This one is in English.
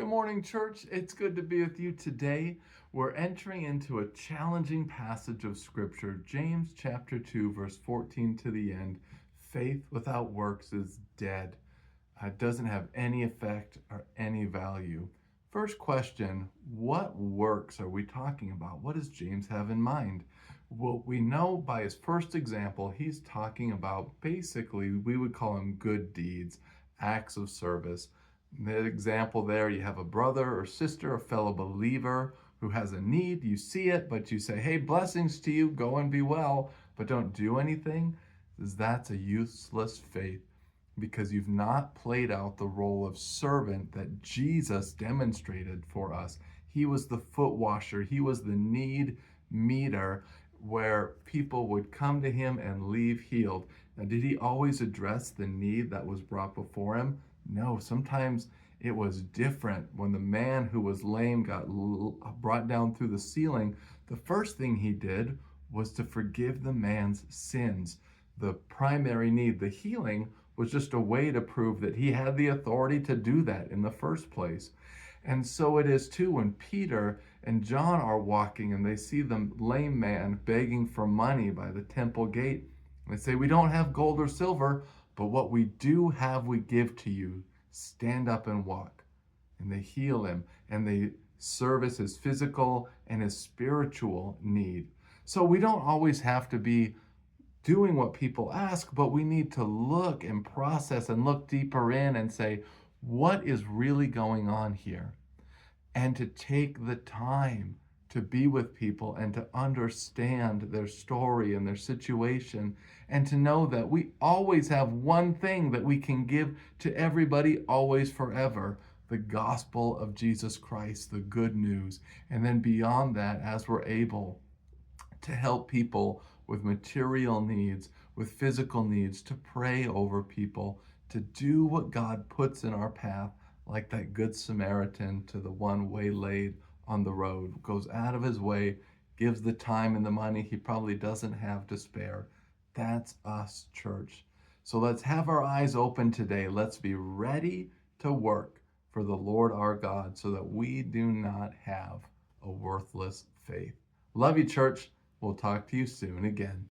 Good morning, church. It's good to be with you today. We're entering into a challenging passage of Scripture, James chapter 2, verse 14 to the end. Faith without works is dead. It doesn't have any effect or any value. First question, what works are we talking about? What does James have in mind? Well, we know by his first example, he's talking about basically, we would call them good deeds, acts of service. The example there, you have a brother or sister, a fellow believer who has a need. You see it, but you say, hey, blessings to you, go and be well, but don't do anything. That's a useless faith because you've not played out the role of servant that Jesus demonstrated for us. He was the foot washer. He was the need meter where people would come to him and leave healed. Now, did he always address the need that was brought before him? No, sometimes it was different. When the man who was lame got brought down through the ceiling, the first thing he did was to forgive the man's sins. The primary need, the healing, was just a way to prove that he had the authority to do that in the first place. And so it is too when Peter and John are walking and they see the lame man begging for money by the temple gate. They say, we don't have gold or silver, but what we do have we give to you. Stand up and walk. And they heal him and they service his physical and his spiritual need. So we don't always have to be doing what people ask, but we need to look and process and look deeper in and say, what is really going on here? And to take the time to be with people and to understand their story and their situation, and to know that we always have one thing that we can give to everybody, always, forever: the gospel of Jesus Christ, the good news. And then beyond that, as we're able to help people with material needs, with physical needs, to pray over people, to do what God puts in our path, like that Good Samaritan to the one waylaid on the road, goes out of his way, gives the time and the money he probably doesn't have to spare. That's us, church. So let's have our eyes open today. Let's be ready to work for the Lord our God so that we do not have a worthless faith. Love you, church. We'll talk to you soon again.